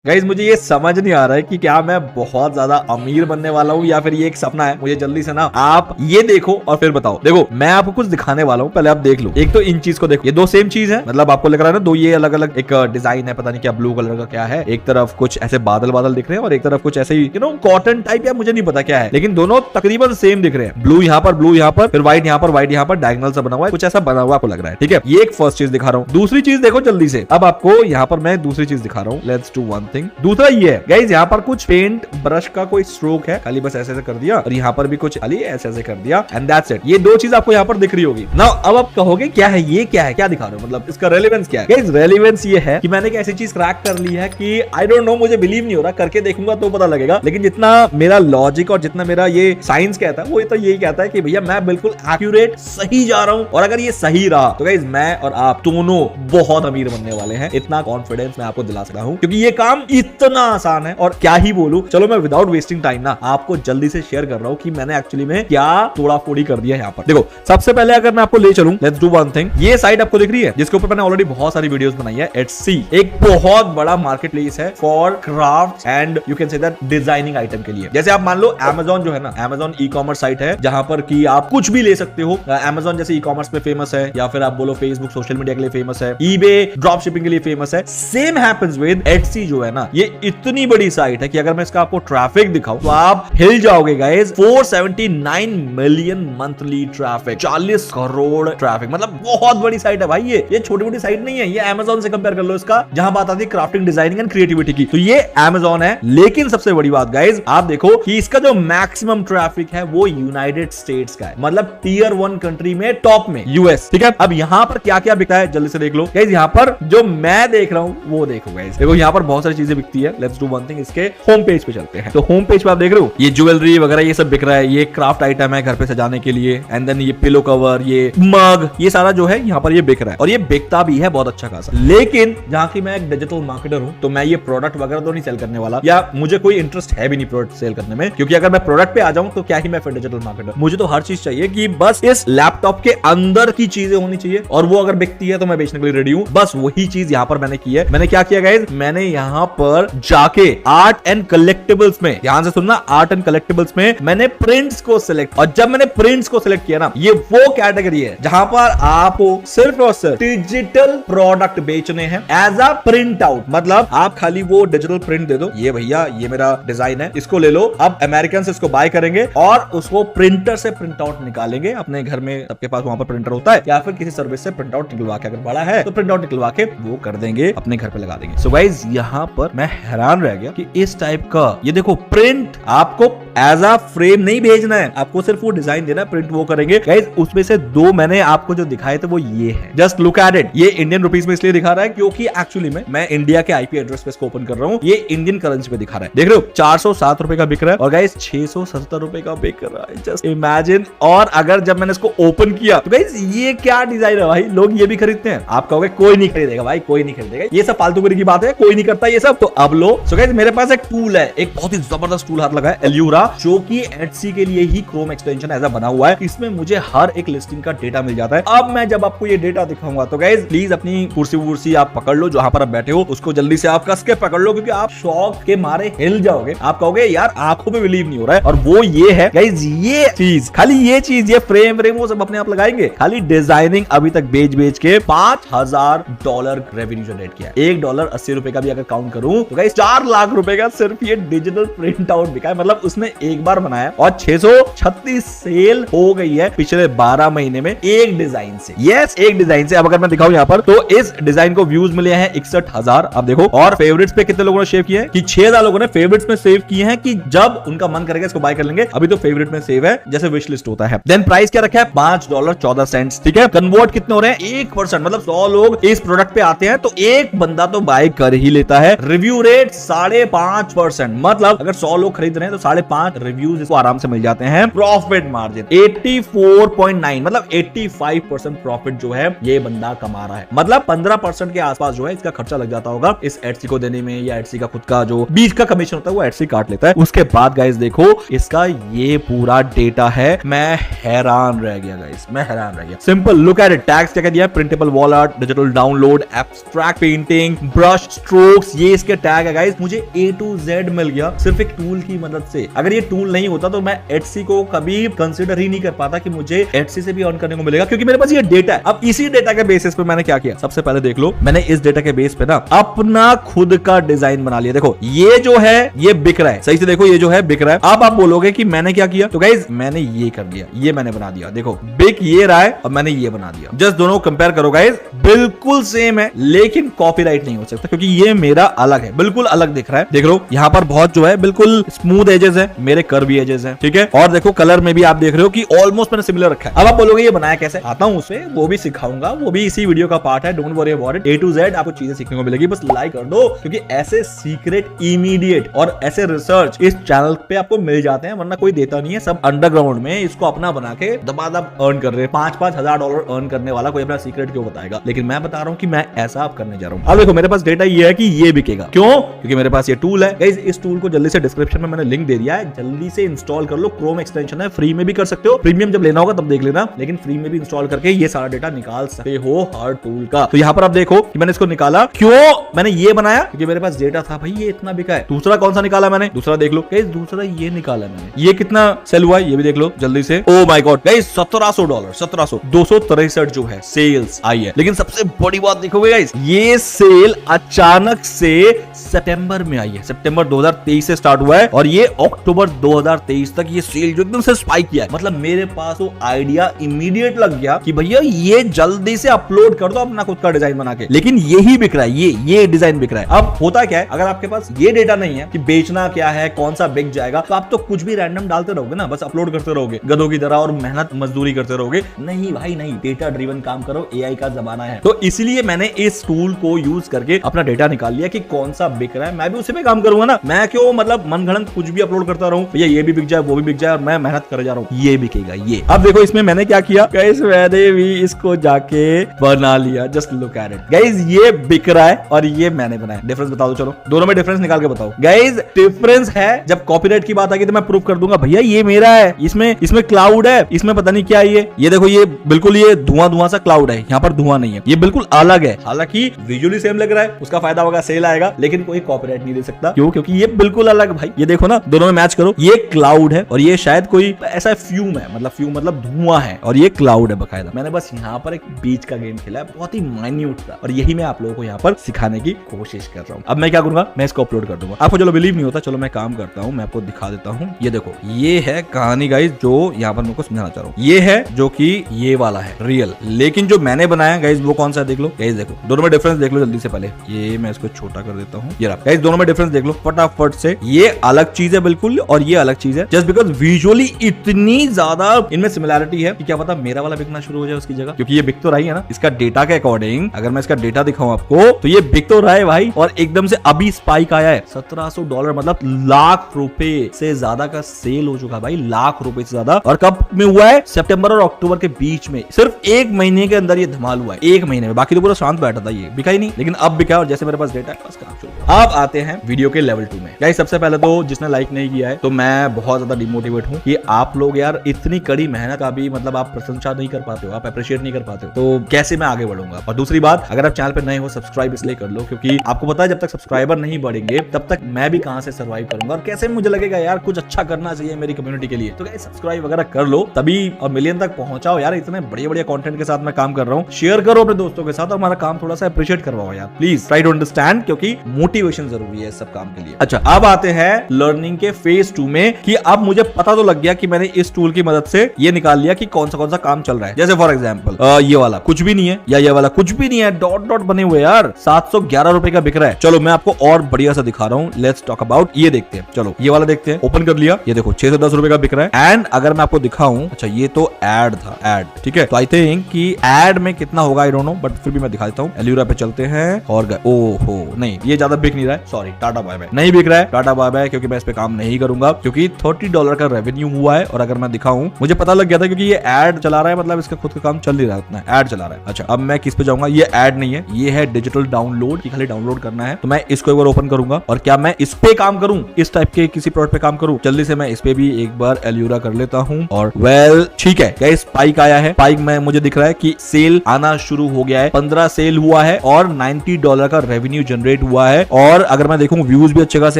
Guys मुझे ये समझ नहीं आ रहा है कि क्या मैं बहुत ज्यादा अमीर बनने वाला हूँ या फिर ये एक सपना है। मुझे जल्दी से ना आप ये देखो और फिर बताओ। देखो मैं आपको कुछ दिखाने वाला हूँ, पहले आप देख लो। एक तो इन चीज को देखो, ये दो सेम चीज है, मतलब आपको लग रहा है ना दो ये अलग अलग एक डिजाइन है, पता नहीं क्या ब्लू कलर का क्या है। एक तरफ कुछ ऐसे बादल बादल दिख रहे हैं और एक तरफ कुछ ऐसे ही कॉटन टाइप या मुझे नहीं पता क्या है, लेकिन दोनों तकरीबन सेम दिख रहे हैं। ब्लू यहाँ पर, ब्लू यहाँ पर, फिर व्हाइट यहाँ पर, व्हाइट यहाँ पर, डायगोनल सा बना हुआ है, कुछ ऐसा बना हुआ आपको लग रहा है। ठीक है, ये एक फर्स्ट चीज दिखा रहा हूँ। दूसरी चीज देखो जल्दी से, अब आपको यहाँ पर मैं दूसरी चीज दिखा रहा हूँ। Let's do one thing. दूसरा ये गाइस यहाँ पर कुछ पेंट ब्रश का कोई स्ट्रोक है, खाली बस ऐसे ऐसे कर दिया और यहाँ पर भी कुछ खाली ऐसे ऐसे कर दिया एंड दैट्स इट। ये दो चीज आपको यहाँ पर दिख रही होगी ना। अब आप कहोगे क्या है ये, क्या है, क्या दिखा रहे हो, मतलब इसका रेलेवेंस क्या है। गाइस रेलेवेंस ये है कि मैंने एक ऐसी चीज क्रैक कर ली है कि आई डोंट नो, मुझे बिलीव नहीं हो रहा, करके देखूंगा तो पता लगेगा। लेकिन जितना मेरा लॉजिक और जितना मेरा ये साइंस कहता है वो तो यही कहता है कि भैया मैं बिल्कुल एक्यूरेट सही जा रहा हूँ, और अगर ये सही रहा तो गाइस मैं और आप दोनों बहुत अमीर बनने वाले हैं। इतना कॉन्फिडेंस मैं आपको दिला सकता हूँ क्योंकि ये काम इतना आसान है। और क्या ही बोलूं, चलो मैं विदाउट वेस्टिंग टाइम ना आपको जल्दी से शेयर कर रहा हूं कि मैंने एक्चुअली में क्या तोड़ा फोड़ी कर दिया यहाँ पर। देखो सबसे पहले अगर मैं आपको ले चलूं, लेट्स डू वन थिंग। ये साइट आपको दिख रही है जिसके ऊपर मैंने ऑलरेडी बहुत सारी वीडियोस बनाई है। Etsy एक बहुत बड़ा मार्केट प्लेस है for craft and you can say that designing item के लिए। जैसे आप मान लो Amazon जो है ना, Amazon ई कॉमर्स साइट है जहां पर कि आप कुछ भी ले सकते हो। Amazon जैसे ई कॉमर्स में फेमस है, या फिर आप बोलो फेसबुक सोशल मीडिया के लिए फेमस है, eBay ड्रॉप शिपिंग के लिए फेमस है। सेम हैपेंस विद Etsy जो है ना, ये इतनी बड़ी साइट है कि अगर मैं इसका आपको ट्रैफिक दिखाऊं तो आप हिल जाओगे guys. 479 million monthly traffic, 40 crore traffic, मतलब बहुत बड़ी साइट है भाई। ये छोटी मोटी साइट नहीं है। ये Amazon से कंपेयर कर लो इसका, जहां बात आती है क्राफ्टिंग, डिजाइनिंग एंड क्रिएटिविटी की, तो ये Amazon है। लेकिन सबसे बड़ी बात गाइस आप देखो कि इसका जो मैक्सिमम ट्रैफिक है वो यूनाइटेड स्टेट्स का है, मतलब टियर 1 कंट्री में टॉप में यूएस। ठीक है, अब यहां पर क्या क्या बिकता है जल्दी से देख लो गाइस। यहां पर जो मैं देख रहा हूं वो देखो गाइस, देखो यहां पर बहुत सारी चीजें बिकती है। लेट्स डू वन थिंग, इसके होम पेज पे चलते हैं। तो होम पेज पे आप देख रहे हो ये ज्वेलरी वगैरह ये सब बिक रहा है। ये क्राफ्ट आइटम है घर पे सजाने के लिए, एंड देन ये पिलो कवर, ये मग, ये सारा जो है यहाँ पर ये बिक रहा है और ये बिकता भी है बहुत अच्छा खासा। लेकिन जहां की मैं एक डिजिटल मार्केटर हूं तो मैं ये प्रोडक्ट वगैरह तो नहीं सेल करने वाला, या मुझे कोई इंटरेस्ट है भी नहीं प्रोडक्ट सेल करने में, क्योंकि अगर मैं प्रोडक्ट पे आ जाऊं तो क्या ही मैं फिर डिजिटल मार्केटर। मुझे तो हर चीज चाहिए कि बस इस लैपटॉप के अंदर की चीजें होनी चाहिए, और वो अगर बिकती है तो मैं बेचने के लिए रेडी हूं। बस वही चीज यहाँ पर मैंने की है। मैंने क्या किया गाइस, मैंने यहाँ पर जाके आर्ट एंड कलेक्टिबल्स में, ध्यान से सुनना, आर्ट एंड कलेक्टिबल्स में मैंने प्रिंट्स को सिलेक्ट, और जब मैंने प्रिंट्स को सिलेक्ट किया ना, ये वो कैटेगरी है जहां पर आपको सिर्फ और सिर्फ डिजिटल प्रोडक्ट बेचने हैं एज अ प्रिंट आउट। मतलब आप खाली वो डिजिटल प्रिंट दे दो, ये भैया ये मेरा डिजाइन है, इसको ले लो। अब अमेरिकन इसको बाय करेंगे और उसको प्रिंटर से प्रिंट आउट निकालेंगे अपने घर में, सबके पास वहां पर प्रिंटर होता है, या फिर किसी सर्विस से प्रिंट आउट निकलवा के, अगर बड़ा है तो प्रिंट आउट निकलवा के वो कर देंगे, अपने घर पे लगा देंगे। सो गाइस यहाँ पर मैं हैरान रह गया कि इस टाइप का, ये देखो प्रिंट आपको एज अ फ्रेम नहीं भेजना है, आपको सिर्फ वो डिजाइन देना है, प्रिंट वो करेंगे। गाइस उसमें से दो मैंने आपको जो दिखाए थे वो ये है, जस्ट लुक एट इट। ये इंडियन रुपीस में इसलिए दिखा रहा है क्योंकि एक्चुअली में मैं इंडिया के आईपी एड्रेस पे इसको ओपन कर रहा हूँ। ये इंडियन करेंसी पे दिखा रहा है, देख रहे हो 407 रुपए का बिक रहा है, और गाइस 670 रुपए का बिक रहा है, जस्ट इमेजिन। और अगर जब मैंने इसको ओपन किया तो गाइस ये क्या डिजाइन है भाई, लोग ये भी खरीदते हैं। आप कहोगे कोई नहीं खरीदेगा भाई, कोई नहीं खरीदेगा, ये सब फालतूगिरी की बात है, कोई नहीं करता ये सब। तो अब लो। सो गाइस मेरे पास एक टूल है, एक बहुत ही जबरदस्त टूल हाथ लगा है, एल्यूरा, जो कि Etsy के लिए ही क्रोम एक्सटेंशन ऐसा बना हुआ है। इसमें मुझे हर एक लिस्टिंग का डेटा मिल जाता है। अब मैं जब आपको ये डेटा दिखाऊंगा तो गाइस प्लीज अपनी कुर्सी आप पकड़ लो, जहां पर आप बैठे हो उसको जल्दी से आप कस के पकड़ लो, क्योंकि आप शौक के मारे हिल जाओगे। आप कहोगे यार आंखों पे बिलीव नहीं हो रहा है। और वो ये है गाइस, ये चीज, खाली ये चीज, ये फ्रेम वो सब अपने आप लगाएंगे। खाली डिजाइनिंग अभी तक बेच के $5000 रेवेन्यू जनरेट किया। $1.80 का भी अगर काउंट करूं तो गाइस 4 लाख रुपए का सिर्फ ये डिजिटल प्रिंट आउट बिका है। मतलब उसने एक बार बनाया और 636 सेल हो गई है पिछले 12 महीने में एक डिजाइन से। यस, एक डिजाइन से। अब अगर मैं दिखाऊं यहाँ पर तो इस डिजाइन को व्यूज मिले हैं 61,000। अब देखो, और फेवरेट्स पे कितने लोगों ने सेव किए हैं कि 6000 लोगों ने फेवरेट्स में सेव किए हैं कि जब उनका मन करेगा इसको बाय कर लेंगे। अभी तो फेवरेट में सेव है, जैसे विश लिस्ट होता है। देन प्राइस क्या रखा है, $5.14। ठीक है, कन्वर्ट कितने हो रहे हैं, 1%, मतलब 100 लोग इस प्रोडक्ट पे आते हैं तो एक बंदा तो बाय कर ही लेता है। रिव्यू रेट 5.5%, मतलब अगर 100 लोग खरीद रहे हैं तो 5 रिव्यूज इसको आराम से मिल जाते हैं। प्रॉफिट मार्जिन 84.9 मतलब 85% प्रॉफिट जो है ये बंदा कमा रहा है। मतलब 15% के आसपास जो है इसका खर्चा लग जाता होगा इस एडसी को देने में, या एडसी का खुद का जो बीच का कमीशन होता है वो एडसी काट लेता है। उसके बाद गाइस देखो इसका ये पूरा डेटा है, मैं हैरान रह गया गाइस, मैं हैरान रह गया। Simple look at it. Tags क्या दिया है? Printable wall art, digital download, abstract painting, brush strokes, ये इसके टैग है गाइस। मुझे A to Z मिल गया सिर्फ एक टूल की मदद से। अगर ये टूल नहीं होता तो मैं एडसी को कभी कंसीडर ही नहीं कर पाता कि मुझे एडसी से भी अर्न करने को मिलेगा, क्योंकि मेरे पास ये डेटा है। अब इसी डेटा के बेसिस पे मैंने क्या किया, सबसे पहले देख लो, मैंने इस डेटा के बेस पे ना अपना खुद का डिजाइन बना लिया। देखो ये जो है ये बिक रहा है, सही से देखो ये जो है बिक रहा है। अब आप बोलोगे कि मैंने क्या किया, तो गाइस मैंने ये कर दिया, ये मैंने बना दिया। देखो बिक ये रहा है और मैंने ये बना दिया। जस्ट दोनों कंपेयर करो गाइस, बिल्कुल सेम है, लेकिन कॉपीराइट नहीं हो सकता क्योंकि ये मेरा अलग है, बिल्कुल अलग दिख रहा है। देख लो यहाँ पर बहुत जो है बिल्कुल स्मूथ एजेस है, मेरे कर्वी एजेस है, ठीक है। और देखो कलर में भी आप देख रहे हो कि ऑलमोस्ट मैंने सिमिलर रखा है। अब आप बोलोगे ये बनाया कैसे, आता हूं उससे, वो भी सिखाऊंगा, वो भी इसी वीडियो का पार्ट है। Don't worry about it, A to Z आपको चीजें सीखने को मिलेगी, बस लाइक कर दो, क्योंकि ऐसे सीक्रेट इमीडिएट और ऐसे रिसर्च इस चैनल पे आपको मिल जाते हैं, वरना कोई देता नहीं है। सब अंडरग्राउंड में इसको अपना बना के दबादब अर्न कर रहे हैं। $5,000 अर्न करने वाला कोई अपना सीक्रेट क्यों बताएगा, लेकिन मैं बता रहा हूं कि मैं ऐसा आप करने जा रहा हूं। अब देखो मेरे पास डेटा ये है कि ये बिकेगा, क्यों? क्योंकि मेरे पास ये टूल है गाइस। इस टूल को जल्दी से डिस्क्रिप्शन में मैंने लिंक दे दिया है, जल्दी से इंस्टॉल कर लो। क्रोम एक्सटेंशन है, फ्री में भी कर सकते हो, प्रीमियम जब लेना होगा तब देख लेना, लेकिन फ्री में भी इंस्टॉल करके ये सारा डेटा निकाल सकते हो हर टूल का। तो यहाँ पर आप देखो कि मैंने इसको निकाला। क्यों मैंने ये बनाया? क्योंकि मेरे पास डेटा था भाई, ये इतना बिका है। दूसरा कौन सा निकाला मैंने? दूसरा देख लो गाइस, दूसरा ये निकाला मैंने। ये कितना सेल हुआ है ये भी देख लो जल्दी से। ओ माय गॉड गाइस, $1700, 263 जो है सेल्स आई है। लेकिन सबसे बड़ी बात देखोगे गाइस, ये सेल अचानक से सितंबर में आई है। सितंबर 2023 से स्टार्ट हुआ है और ये अक्टूबर 2023 तक ये सेल जो एकदम से स्पाइक किया है। मतलब मेरे पास वो आइडिया इमीडिएट लग गया कि भैया ये जल्दी से अपलोड कर दो अपना खुद का डिजाइन बना के। लेकिन यही बिक रहा है, ये डिजाइन बिक रहा है। अब होता क्या है, अगर आपके पास ये डेटा नहीं है कि बेचना क्या है, कौन सा बिक जाएगा, तो आप तो कुछ भी रैंडम डालते रहोगे ना, बस अपलोड करते रहोगे गधों की तरह और मेहनत मजदूरी करते रहोगे। नहीं भाई नहीं, डेटा ड्रिवन काम करो, AI का जमाना है। तो इसलिए मैंने इस टूल को यूज करके अपना डेटा निकाल लिया कि कौन सा बिक रहा है। मैं भी उसी पे काम करूंगा ना, मैं क्यों मतलब मनगढ़ंत कुछ भी अपलोड करता रहूं, भैया ये भी बिक जाए वो भी बिक जाए और मैं मेहनत कर जा रहा हूं, ये बिकेगा ये। अब देखो इसमें मैंने क्या किया गाइस, मैंने भी इसको जाके बना लिया। Just look at it guys, ये बिक रहा है और ये मैंने बनाया। डिफरेंस बता दो, चलो दोनों में डिफरेंस निकाल के बताओ गाइस। डिफरेंस है, जब कॉपीराइट की बात आएगी तो मैं प्रूफ कर दूंगा भैया ये मेरा है, इसमें क्लाउड है, इसमें पता नहीं क्या है ये देखो, ये बिल्कुल ये धुआं सा क्लाउड है, यहाँ पर धुआं नहीं है, ये बिल्कुल अलग है। हालांकि विजुअली सेम लग रहा है, उसका फायदा होगा, सेल आएगा, लेकिन कोई कॉपीराइट नहीं दे सकता। क्यों? क्योंकि ये बिल्कुल अलग भाई। ये देखो ना, दोनों में मैच करो, ये क्लाउड है और ये शायद कोई ऐसा फ्यूम है, मतलब फ्यूम मतलब धुआं है, और ये क्लाउड है बकायदा। मैंने बस यहाँ पर एक बीच का गेम खेला है, बहुत ही माइन्यूट था, और यही मैं आप लोगों को यहाँ पर सिखाने की कोशिश कर रहा हूँ। अब मैं क्या करूंगा, मैं इसको अपलोड कर दूंगा। आपको चलो बिलीव नहीं होता, चलो मैं काम करता हूँ, मैं आपको दिखा देता हूँ। ये देखो, ये है कहानी गाइस जो यहाँ पर मेरे को समझाना चाह रहा हूँ। ये है जो कि ये वाला है रियल, लेकिन जो मैंने बनाया गाइस वो कौन सा है देख लो गाइस। देखो दोनों में डिफरेंस देख लो जल्दी से। पहले ये मैं इसको छोटा कर देता हूँ, ये रहा गाइस, दोनों में डिफरेंस देख लो फटाफट से। ये अलग चीज है बिल्कुल और ये अलग चीज है, जस्ट बिकॉज विजुअली इतनी ज्यादा इनमें सिमिलैरिटी है कि क्या पता मेरा वाला बिकना शुरू हो जाए उसकी जगह, क्योंकि ये बिक तो रही है ना। इसका डेटा के अकॉर्डिंग अगर मैं इसका डेटा दिखाऊं आपको, तो ये बिक तो रहा है भाई, और एकदम से अभी स्पाइक आया है। $1700 मतलब ₹1,00,000 से ज्यादा का सेल हो चुका है भाई, ₹1,00,000 से ज्यादा। और कब में हुआ है? सितंबर और अक्टूबर के बीच में, सिर्फ 1 महीने के अंदर ये धमाल हुआ है, 1 महीने में। बाकी तो पूरा शांत बैठा था, ये बिका ही नहीं, लेकिन अब बिका। और जैसे मेरे पास डेटा है बस काम शुरू। अब आते हैं वीडियो के लेवल 2 में गाइस। सबसे पहले तो जिसने लाइक नहीं किया है, तो मैं बहुत ज्यादा डिमोटिवेट हूं कि आप लोग यार इतनी कड़ी मेहनत का भी मतलब आप प्रशंसा नहीं कर पाते हो, आप अप्रिशिएट नहीं कर पाते हो, तो कैसे मैं आगे बढ़ूंगा। और दूसरी बात, अगर आप चैनल पे नए हो, सब्सक्राइब इसलिए कर लो क्योंकि आपको पता है जब तक सब्सक्राइबर नहीं बढ़ेंगे तब तक मैं भी कहां से सर्वाइव करूंगा, और कैसे मुझे लगेगा यार कुछ अच्छा करना चाहिए मेरी कम्युनिटी के लिए। तो गाइस सब्सक्राइब वगैरह कर लो, तभी और मिलियन तक पहुंचाओ यार। इतने बढ़िया कंटेंट के साथ मैं काम कर रहा हूं, शेयर करो अपने दोस्तों के साथ और हमारा काम थोड़ा सा अप्रिशिएट करवाओ यार प्लीज। ट्राई टू अंडरस्टैंड, क्योंकि मोटिवेशन जरूरी है सब काम के लिए। अच्छा अब आते हैं लर्निंग के फेज 2 में, कि अब मुझे पता तो लग गया कि मैंने इस टूल की मदद से ये निकाल लिया कि कौन सा काम चल रहा है। जैसे फॉर एग्जांपल ये वाला कुछ भी नहीं है, या ये वाला कुछ भी नहीं है, डॉट डॉट बने हुए यार, ₹711 का बिक रहा है। चलो मैं आपको और बढ़िया सा दिखा रहा हूँ, लेट्स टॉक अबाउट। ये देखते हैं, चलो ये वाला देखते हैं। ओपन कर लिया, ये देखो ₹610 का बिक रहा है। एंड अगर मैं आपको दिखाऊं, अच्छा ये तो एड था, एड ठीक है, तो आई थिंक कि एड में कितना होगा आई डोंट नो, बट फिर भी मैं दिखा देता हूँ। एल्यूरा पे चलते हैं और ओहो नहीं, ये ज्यादा बिक नहीं रहा है, सॉरी टाटा बाय बाय, नहीं बिक रहा है, टाटा बाय बाय, क्योंकि मैं इस पे काम नहीं करूंगा। करूंगा क्योंकि $30 का रेवेन्यू हुआ है। और अगर मैं दिखाऊं, मुझे पता लग गया था क्योंकि ये एड चला रहा है, मतलब इसका खुद का काम चल नहीं रहा है उतना, एड चला रहा है। अच्छा, अब मैं किस पे जाऊंगा? ये एड नहीं है, ये है डिजिटल डाउनलोड, खाली डाउनलोड करना है। तो मैं इसको एक बार ओपन करूंगा और क्या मैं इस पे काम करूं, इस टाइप के किसी प्रोडक्ट पे काम करूं? जल्दी से मैं इस पे भी एक बार एल्यूरा कर लेता हूं। और वेल ठीक है गाइस, स्पाइक आया है। स्पाइक में मुझे दिख रहा है कि सेल आना शुरू हो गया है, 15 सेल हुआ है और $90 का रेवेन्यू जनरेट हुआ है। और अगर मैं देखूं, व्यूज भी अच्छे खासे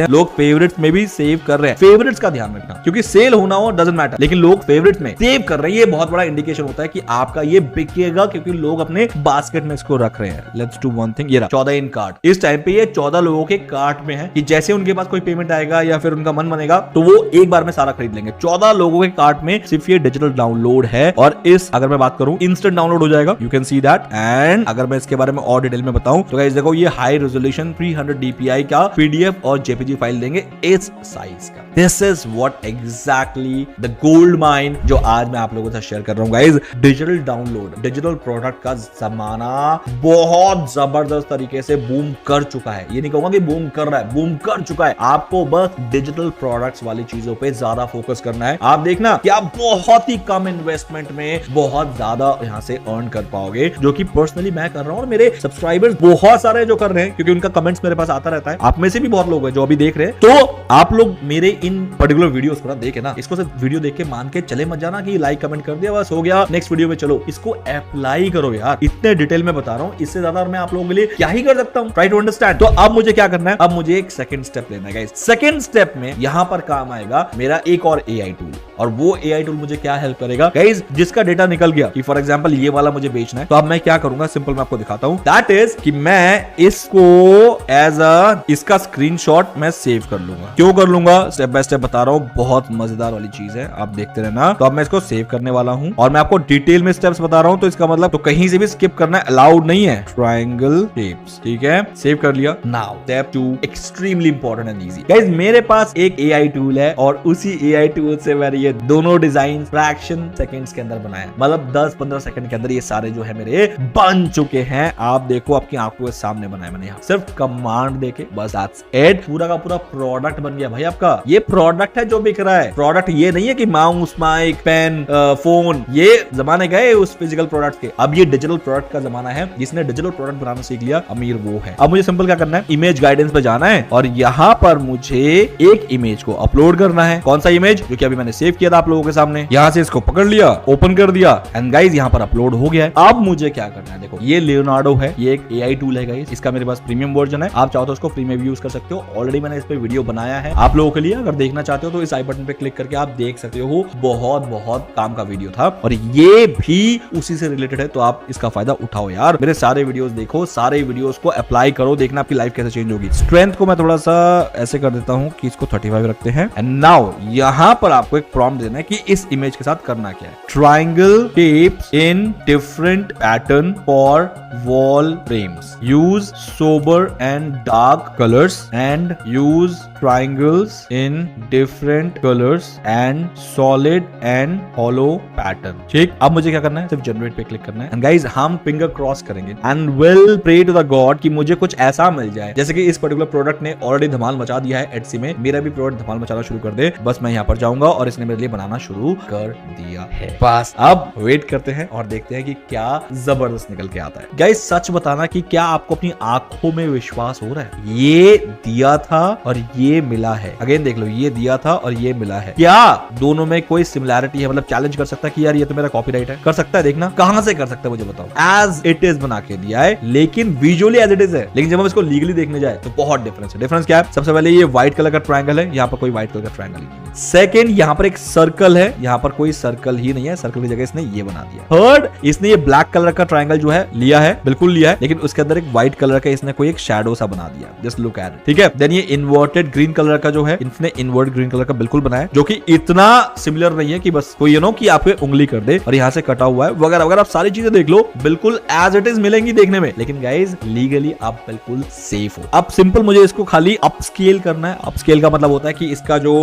हैं, लोग फेवरेट्स में भी सेव कर रहे हैं। फेवरेट्स का ध्यान रखना, क्योंकि सेल होना हो डजंट मैटर, लेकिन लोग फेवरेट्स में सेव कर रहे हैं, ये बहुत बड़ा इंडिकेशन होता है कि आपका ये बिकेगा, क्योंकि लोग अपने बास्केट में इसको रख रहे हैं। लेट्स डू वन थिंग, ये रहा 14 इन कार्ट। इस टाइम पे ये 14 लोगों के कार्ट में है कि जैसे उनके पास कोई पेमेंट आएगा या फिर उनका मन बनेगा तो वो एक बार में सारा खरीद लेंगे। 14 लोगों के कार्ट में सिर्फ ये डिजिटल डाउनलोड है। और इस अगर मैं बात करूं, इंस्टेंट डाउनलोड हो जाएगा, you can see that. And अगर मैं इसके बारे में और डिटेल में बताऊं तो गाइस देखो, ये हाई रेजोल्यूशन 300 DPI का PDF और JPG फाइल देंगे इस साइज का। This is what exactly the gold mine जो आज मैं आप लोगों के साथ शेयर कर रहा हूं guys. Digital download, digital product का जमाना बहुत जबरदस्त तरीके से बूम कर चुका है। ये नहीं कहूंगा कि बूम कर रहा है, बूम कर चुका है। आपको बस डिजिटल प्रोडक्ट्स वाली चीजों पे ज्यादा फोकस करना है। आप देखना कि आप बहुत ही कम इन्वेस्टमेंट में बहुत ज्यादा यहां से अर्न कर पाओगे, जो कि पर्सनली मैं कर रहा हूं और मेरे सब्सक्राइबर्स बहुत सारे जो कर रहे हैं, क्योंकि उनका कमेंट्स मेरे पास आता रहता है। आप में से भी बहुत लोग हैं जो अभी देख रहे हैं, तो आप लोग मेरे इन पर्टिकुलर वीडियोस को ना देखे ना, इसको सिर्फ वीडियो देख के मान के चले मत जाना कि लाइक कमेंट कर दिया बस हो गया, नेक्स्ट वीडियो में चलो। इसको अप्लाई करो यार, इतने डिटेल में बता रहा हूं, इससे ज्यादा मैं आप लोगों के लिए क्या ही कर सकता हूं। Try to understand. तो अब मुझे क्या करना है? अब मुझे एक सेकंड स्टेप लेना है गाइस। सेकंड स्टेप में यहां पर काम आएगा मेरा एक और AI टूल, और वो AI टूल मुझे क्या हेल्प करेगा गाइस, जिसका डेटा निकल गया कि फॉर एग्जांपल ये वाला मुझे बेचना है, तो अब मैं क्या करूंगा? सिंपल मैं आपको दिखाता हूं। दैट इज कि मैं इसको एज इसका स्क्रीनशॉट मैं सेव कर लूंगा। क्यों कर लूंगा? स्टेप बाय स्टेप बता रहा हूं, बहुत मजेदार वाली चीज है, आप देखते रहना। तो अब मैं इसको सेव करने वाला हूं और मैं आपको डिटेल में स्टेप्स बता रहा हूं, तो इसका मतलब तो कहीं से भी स्किप करना अलाउड नहीं है। ट्रायंगल शेप्स, ठीक है, सेव कर लिया। Now step 2 extremely important and easy guys. मेरे पास एक AI टूल है और उसी AI टूल से मैंने ये दोनों डिजाइन फ्रैक्शन सेकंड्स के अंदर बनाया, मतलब 10-15 सेकंड के अंदर ये सारे जो है मेरे बन चुके हैं। आप देखो, आपकी आंखों के सामने बनाया मैंने, यहाँ सिर्फ कमांड देके बस दैट्स इट, पूरा का पूरा प्रोडक्ट बन गया भाई आपका। ये प्रोडक्ट है जो बिक रहा है। प्रोडक्ट ये नहीं है कि माउस, माइक, पेन, फोन, ये जमाने गए उस फिजिकल प्रोडक्ट के। अब ये डिजिटल प्रोडक्ट का जमाना है। जिसने डिजिटल प्रोडक्ट बनाना सीख लिया, अमीर वो है। अब मुझे सिंपल क्या करना है? इमेज गाइडेंस पे जाना है और यहाँ पर मुझे एक इमेज को अपलोड करना है। कौन सा इमेज? जो कि अभी मैंने सेव किया था आप लोगों के सामने। यहाँ से इसको पकड़ लिया, ओपन कर दिया एंड गाइस यहाँ पर अपलोड हो गया है। अब मुझे क्या करना है? देखो, ये लियोनार्डो है, ये एक AI टूल है गाइस। इसका मेरे पास प्रीमियम वर्जन है, आप चाहो तो उसको फ्री में भी यूज कर सकते हो। ऑलरेडी मैंने इस पे वीडियो बनाया है आप लोगों के लिए, अगर देखना चाहते हो तो इस आई बटन पे क्लिक करके आप देख सकते हो। बहुत बहुत काम का वीडियो था और ये भी उसी से रिलेटेड है, तो आप इसका फायदा उठाओ यार। मेरे सारे वीडियोस देखो, सारे वीडियोस को अप्लाई करो, देखना आपकी लाइफ कैसे चेंज होगी। स्ट्रेंथ को मैं थोड़ा सा ऐसे कर देता हूं कि इसको 35 रखते हैं। एंड नाउ यहां पर आपको एक प्रॉम्प्ट देना है कि इस इमेज के साथ करना क्या है। Triangle shapes in different pattern for wall frames, use sober and dark colours and use triangles in different colors and solid and hollow pattern। ठीक, अब मुझे क्या करना है? सिर्फ जनरेट पे क्लिक करना है एंड गाइस हम फिंगर क्रॉस करेंगे and will pray to the god कि मुझे कुछ ऐसा मिल जाए जैसे कि इस पर्टिकुलर प्रोडक्ट ने ऑलरेडी धमाल मचा दिया है एटसी में, मेरा भी प्रोडक्ट धमाल मचाना शुरू कर दे। बस मैं यहाँ पर जाऊंगा और इसने मेरे लिए बनाना शुरू कर दिया है। बस अब वेट करते हैं और देखते हैं कि क्या जबरदस्त निकल के आता है। गाइस सच बताना कि क्या आपको अपनी आंखों में विश्वास हो रहा है? ये दिया था और ये मिला है। अगेन देख लो, ये दिया था और ये मिला है। क्या दोनों में कोई सिमिलैरिटी है? मतलब चैलेंज कर सकता है कि यार ये तो मेरा कॉपीराइट है? कर सकता है, देखना कहां से कर सकता है मुझे बताओ। एज इट इज बना के दिया है, लेकिन विजुअली एज इट इज है, लेकिन जब हम इसको लीगली देखने जाए तो बहुत डिफरेंस है। डिफरेंस क्या है? सबसे पहले ये व्हाइट कलर का ट्रायंगल है, यहाँ पर कोई व्हाइट कलर का ट्रायंगल नहीं है। सेकंड, यहाँ पर एक सर्कल है, यहाँ पर कोई सर्कल ही नहीं है, सर्कल की जगह इसने ये बना दिया। थर्ड, इसने ये ब्लैक कलर का ट्रायंगल जो है लिया है, बिल्कुल लिया है, लेकिन उसके अंदर एक व्हाइट कलर का इसने कोई एक शैडो सा बना दिया। जस्ट लुक एट इट, ठीक है। देन ये इन्वर्टेड ग्रीन कलर का जो है, इसने इन्वर्ट ग्रीन कलर का बिल्कुल बनाया, जो कि इतना सिमिलर नहीं है कि बस कोई कि आप उंगली कर दे और यहाँ से कटा हुआ है वगैरह वगैरह। आप सारी चीजें देख लो, बिल्कुल एज इट इज मिलेंगी देखने में, लेकिन गाइज लीगली आप बिल्कुल सेफ हो। अब सिंपल मुझे इसको खाली अपस्केल करना है। अपस्केल का मतलब होता है कि इसका जो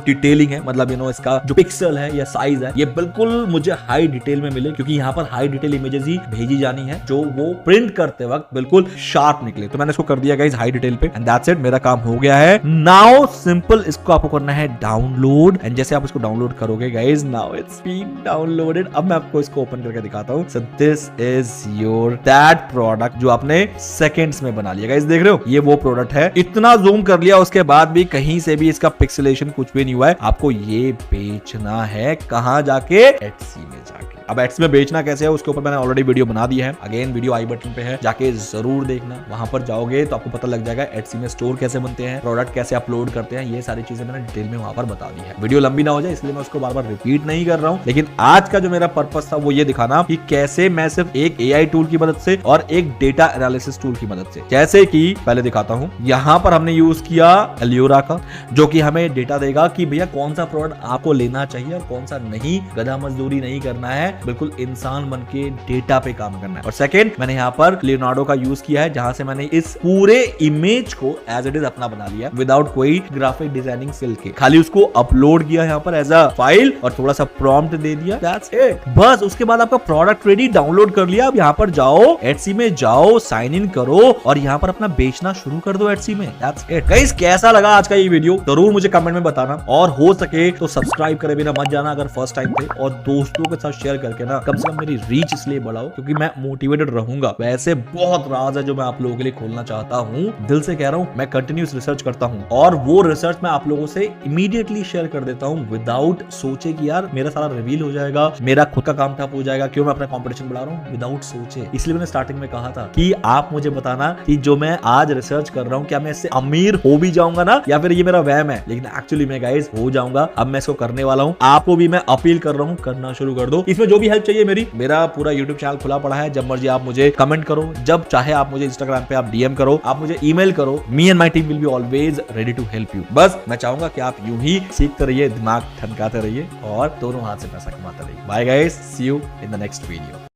डिटेलिंग है, मतलब इसका जो पिक्सल है या साइज है, ये बिल्कुल मुझे हाई डिटेल में मिले, क्योंकि यहाँ पर हाई डिटेल इमेजेस ही भेजी जानी है जो वो प्रिंट करते वक्त बिल्कुल शार्प निकले। तो मैंने इसको कर दिया गाइज हाई डिटेल पे एंड दैट्स इट, मेरा काम हो गया है। नाउ सिंपल इसको आपको करना है डाउनलोड, एंड जैसे आप इसको डाउनलोड करोगे guys, now it's been downloaded. अब मैं आपको इसको ओपन करके दिखाता हूं। So this is your that product जो आपने सेकंड्स में बना लिया। गाइज देख रहे हो, ये वो प्रोडक्ट है। इतना जूम कर लिया उसके बाद भी कहीं से भी इसका पिक्सेलेशन कुछ भी नहीं हुआ है। आपको ये बेचना है कहां जाके? एटसी में जाके। अब एट्स में बेचना कैसे है उसके ऊपर मैंने ऑलरेडी वीडियो बना दी है। अगेन वीडियो आई बटन पे है, जाके जरूर देखना। वहां पर जाओगे तो आपको पता लग जाएगा एट्सी में स्टोर कैसे बनते हैं, प्रोडक्ट कैसे अपलोड करते हैं, ये सारी चीजें मैंने डिटेल में वहां पर बता दी है। वीडियो लंबी ना हो जाए इसलिए मैं उसको बार बार रिपीट नहीं कर रहा हूं, लेकिन आज का जो मेरा पर्पस था वो ये दिखाना कि कैसे मैं सिर्फ एक एआई टूल की मदद से और एक डेटा एनालिसिस टूल की मदद से, जैसे कि पहले दिखाता हूं, यहां पर हमने यूज किया एल्योरा का, जो कि हमें डेटा देगा कि भैया कौन सा प्रोडक्ट आपको लेना चाहिए और कौन सा नहीं। गधा मजदूरी नहीं करना है, बिल्कुल इंसान बन के डेटा पे काम करना है। और सेकंड, मैंने यहाँ पर लियोनार्डो का यूज किया है, जहां से मैंने इस पूरे इमेज को एज इट इज अपना बना लिया विदाउट कोई ग्राफिक डिजाइनिंग स्किल के। खाली उसको अपलोड किया यहाँ पर एज अ फाइल और थोड़ा सा प्रॉम्प्ट दे दिया, दैट्स इट। बस उसके बाद आपका प्रोडक्ट रेडी, डाउनलोड कर लिया। अब यहाँ पर जाओ, एटसी में जाओ, साइन इन करो और यहाँ पर अपना बेचना शुरू कर दो एटसी में, दैट्स इट। गाइस कैसा लगा आज का ये वीडियो जरूर मुझे कमेंट में बताना, और हो सके तो सब्सक्राइब करे बिना मत जाना अगर फर्स्ट टाइम थे, और दोस्तों के साथ शेयर करके ना कम से कम मेरी रीच इसलिए बढ़ाओ क्योंकि मैं मोटिवेटेड रहूंगा। वैसे बहुत राज है जो मैं आप लोगों के लिए खोलना चाहता हूं, दिल से कह रहा हूं। मैं कंटिन्यूस रिसर्च करता हूं और वो रिसर्च मैं आप लोगों से इमीडिएटली शेयर कर देता हूं विदाउट सोचे कि यार मेरा सारा रिवील हो जाएगा, मेरा खुद का काम ठप हो जाएगा, क्यों मैं अपना कंपटीशन बढ़ा रहा हूं, विदाउट सोचे। इसलिए मैंने स्टार्टिंग में कहा था कि आप मुझे बताना कि जो मैं आज रिसर्च कर रहा हूं क्या मैं इससे अमीर हो भी जाऊंगा ना, या फिर ये मेरा वहम है। लेकिन एक्चुअली मैं गाइस हो जाऊंगा। अब मैं इसको करने वाला हूं, आपको भी मैं अपील कर रहा हूं करना शुरू कर दो। इसमें जो भी हेल्प चाहिए मेरा पूरा YouTube चैनल खुला पड़ा है, जब मर्जी आप मुझे कमेंट करो, जब चाहे आप मुझे इंस्टाग्राम पे आप डीएम करो, आप मुझे ईमेल करो। Me and my team will be always ready to help you. बस मैं चाहूंगा कि आप यूं ही सीखते रहिए, दिमाग ठनकाते रहिए और दोनों हाथ से पैसा कमाते रहिए। Bye guys, see you in the next video.